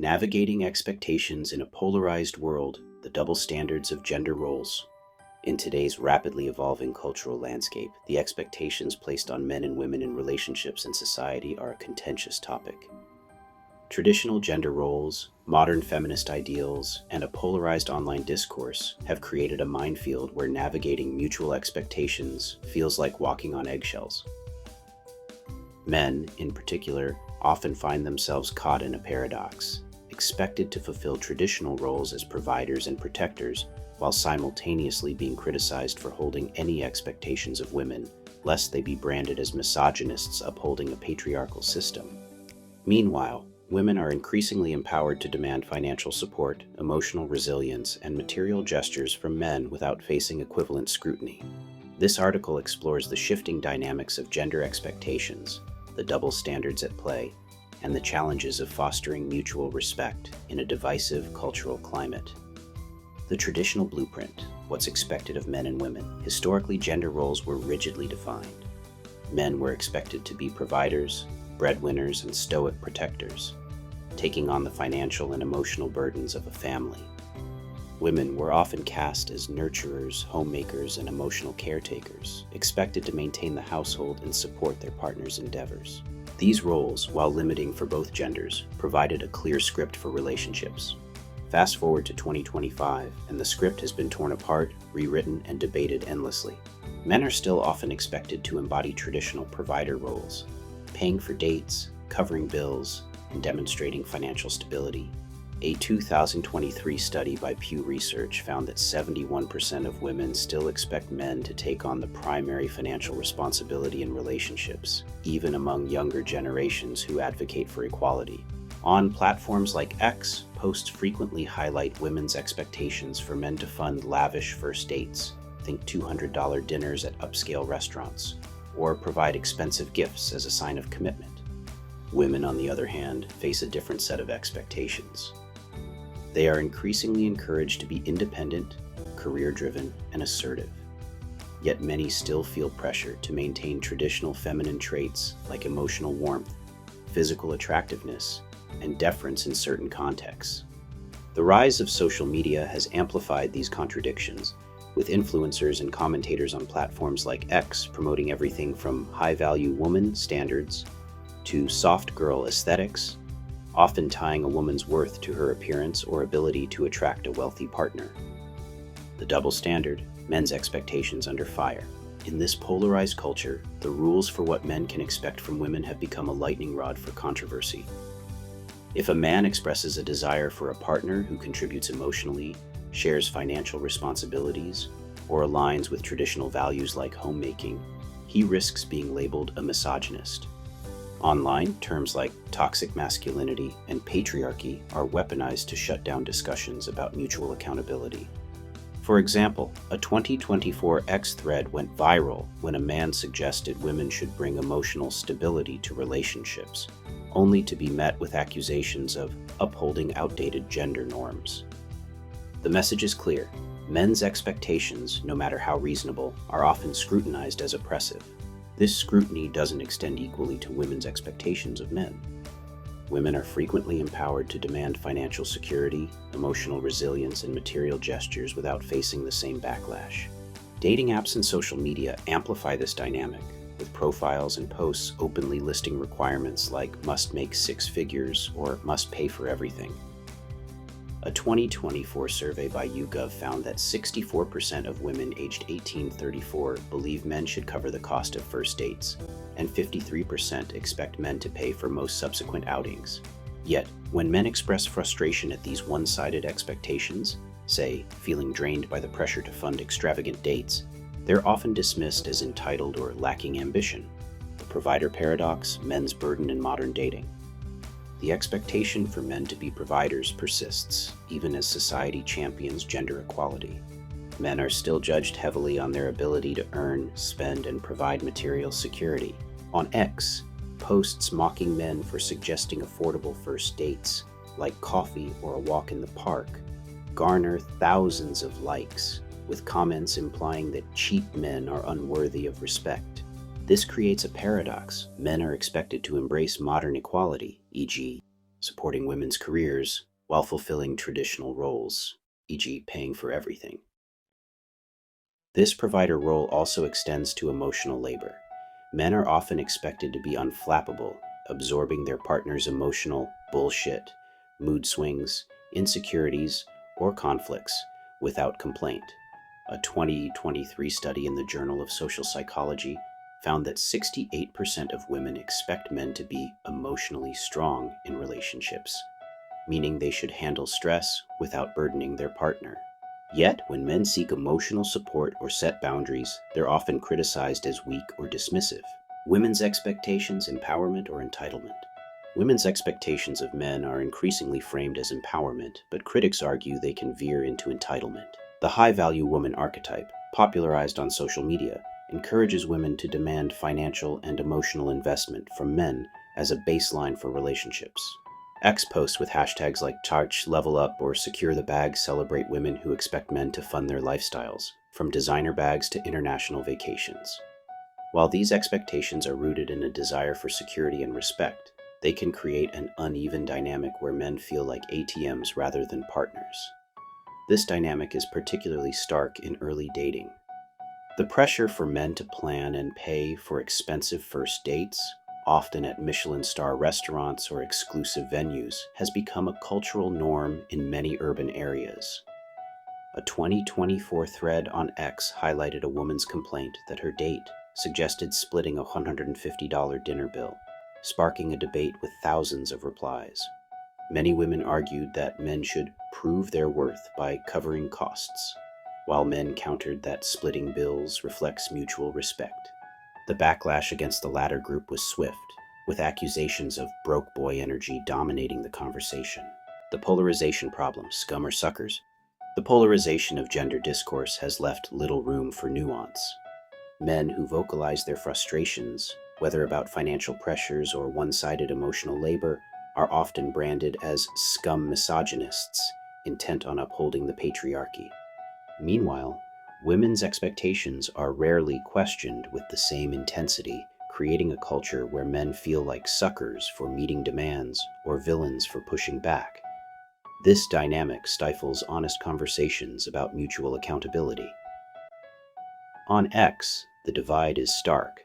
Navigating expectations in a polarized world, the double standards of gender roles. In today's rapidly evolving cultural landscape, the expectations placed on men and women in relationships and society are a contentious topic. Traditional gender roles, modern feminist ideals, and a polarized online discourse have created a minefield where navigating mutual expectations feels like walking on eggshells. Men, in particular, often find themselves caught in a paradox, expected to fulfill traditional roles as providers and protectors, while simultaneously being criticized for holding any expectations of women, lest they be branded as misogynists upholding a patriarchal system. Meanwhile, women are increasingly empowered to demand financial support, emotional resilience, and material gestures from men without facing equivalent scrutiny. This article explores the shifting dynamics of gender expectations, the double standards at play, and the challenges of fostering mutual respect in a divisive cultural climate. The traditional blueprint, what's expected of men and women. Historically, gender roles were rigidly defined. Men were expected to be providers, breadwinners, and stoic protectors, taking on the financial and emotional burdens of a family. Women were often cast as nurturers, homemakers, and emotional caretakers, expected to maintain the household and support their partner's endeavors. These roles, while limiting for both genders, provided a clear script for relationships. Fast forward to 2025, and the script has been torn apart, rewritten, and debated endlessly. Men are still often expected to embody traditional provider roles, paying for dates, covering bills, and demonstrating financial stability. A 2023 study by Pew Research found that 71% of women still expect men to take on the primary financial responsibility in relationships, even among younger generations who advocate for equality. On platforms like X, posts frequently highlight women's expectations for men to fund lavish first dates, think $200 dinners at upscale restaurants, or provide expensive gifts as a sign of commitment. Women, on the other hand, face a different set of expectations. They are increasingly encouraged to be independent, career-driven, and assertive. Yet many still feel pressure to maintain traditional feminine traits like emotional warmth, physical attractiveness, and deference in certain contexts. The rise of social media has amplified these contradictions, with influencers and commentators on platforms like X promoting everything from high-value woman standards to soft girl aesthetics, often tying a woman's worth to her appearance or ability to attract a wealthy partner. The double standard, men's expectations under fire. In this polarized culture, the rules for what men can expect from women have become a lightning rod for controversy. If a man expresses a desire for a partner who contributes emotionally, shares financial responsibilities, or aligns with traditional values like homemaking, he risks being labeled a misogynist. Online, terms like toxic masculinity and patriarchy are weaponized to shut down discussions about mutual accountability. For example, a 2024 X thread went viral when a man suggested women should bring emotional stability to relationships, only to be met with accusations of upholding outdated gender norms. The message is clear: men's expectations, no matter how reasonable, are often scrutinized as oppressive. This scrutiny doesn't extend equally to women's expectations of men. Women are frequently empowered to demand financial security, emotional resilience, and material gestures without facing the same backlash. Dating apps and social media amplify this dynamic, with profiles and posts openly listing requirements like must make six figures or must pay for everything. A 2024 survey by YouGov found that 64% of women aged 18-34 believe men should cover the cost of first dates, and 53% expect men to pay for most subsequent outings. Yet, when men express frustration at these one-sided expectations, say, feeling drained by the pressure to fund extravagant dates, they're often dismissed as entitled or lacking ambition. The provider paradox, men's burden in modern dating. The expectation for men to be providers persists, even as society champions gender equality. Men are still judged heavily on their ability to earn, spend, and provide material security. On X, posts mocking men for suggesting affordable first dates, like coffee or a walk in the park, garner thousands of likes, with comments implying that cheap men are unworthy of respect. This creates a paradox. Men are expected to embrace modern equality, e.g., supporting women's careers while fulfilling traditional roles, e.g., paying for everything. This provider role also extends to emotional labor. Men are often expected to be unflappable, absorbing their partner's emotional bullshit, mood swings, insecurities, or conflicts without complaint. A 2023 study in the Journal of Social Psychology found that 68% of women expect men to be emotionally strong in relationships, meaning they should handle stress without burdening their partner. Yet, when men seek emotional support or set boundaries, they're often criticized as weak or dismissive. Women's expectations, empowerment, or entitlement. Women's expectations of men are increasingly framed as empowerment, but critics argue they can veer into entitlement. The high-value woman archetype, popularized on social media, encourages women to demand financial and emotional investment from men as a baseline for relationships. X posts with hashtags like Charch, Level Up, or Secure the Bag celebrate women who expect men to fund their lifestyles, from designer bags to international vacations. While these expectations are rooted in a desire for security and respect, they can create an uneven dynamic where men feel like ATMs rather than partners. This dynamic is particularly stark in early dating. The pressure for men to plan and pay for expensive first dates, often at Michelin star restaurants or exclusive venues, has become a cultural norm in many urban areas. A 2024 thread on X highlighted a woman's complaint that her date suggested splitting a $150 dinner bill, sparking a debate with thousands of replies. Many women argued that men should prove their worth by covering costs, while men countered that splitting bills reflects mutual respect. The backlash against the latter group was swift, with accusations of broke boy energy dominating the conversation. The polarization problem, scum or suckers? The polarization of gender discourse has left little room for nuance. Men who vocalize their frustrations, whether about financial pressures or one-sided emotional labor, are often branded as scum misogynists, intent on upholding the patriarchy. Meanwhile, women's expectations are rarely questioned with the same intensity, creating a culture where men feel like suckers for meeting demands or villains for pushing back. This dynamic stifles honest conversations about mutual accountability. On X, the divide is stark.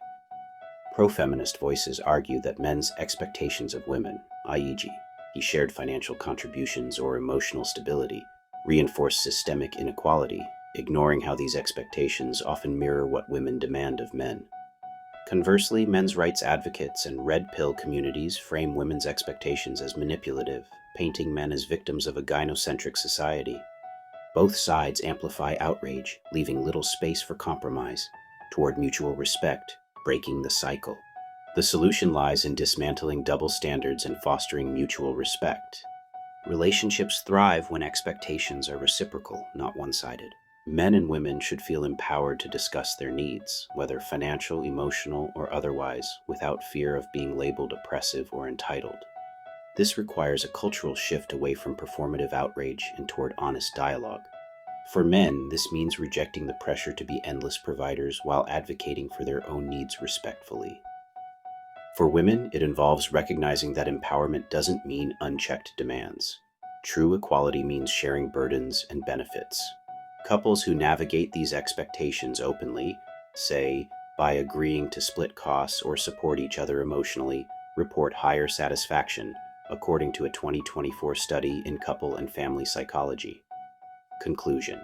Pro-feminist voices argue that men's expectations of women, i.e., shared financial contributions or emotional stability, reinforce systemic inequality, ignoring how these expectations often mirror what women demand of men. Conversely, men's rights advocates and red pill communities frame women's expectations as manipulative, painting men as victims of a gynocentric society. Both sides amplify outrage, leaving little space for compromise toward mutual respect, breaking the cycle. The solution lies in dismantling double standards and fostering mutual respect. Relationships thrive when expectations are reciprocal, not one-sided. Men and women should feel empowered to discuss their needs, whether financial, emotional, or otherwise, without fear of being labeled oppressive or entitled. This requires a cultural shift away from performative outrage and toward honest dialogue. For men, this means rejecting the pressure to be endless providers while advocating for their own needs respectfully. For women, it involves recognizing that empowerment doesn't mean unchecked demands. True equality means sharing burdens and benefits. Couples who navigate these expectations openly, say, by agreeing to split costs or support each other emotionally, report higher satisfaction, according to a 2024 study in couple and family psychology. Conclusion.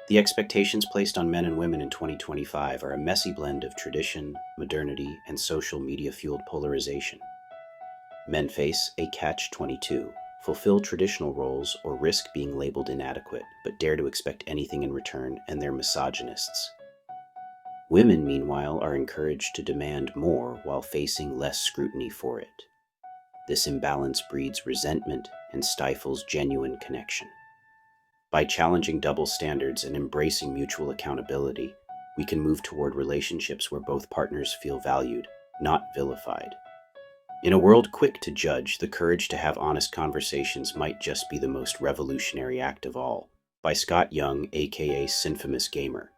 The expectations placed on men and women in 2025 are a messy blend of tradition, modernity, and social media-fueled polarization. Men face a catch-22. Fulfill traditional roles or risk being labeled inadequate, but dare to expect anything in return, and they're misogynists. Women, meanwhile, are encouraged to demand more while facing less scrutiny for it. This imbalance breeds resentment and stifles genuine connection. By challenging double standards and embracing mutual accountability, we can move toward relationships where both partners feel valued, not vilified. In a world quick to judge, the courage to have honest conversations might just be the most revolutionary act of all. By Scott Young, aka Synfamous Gamer.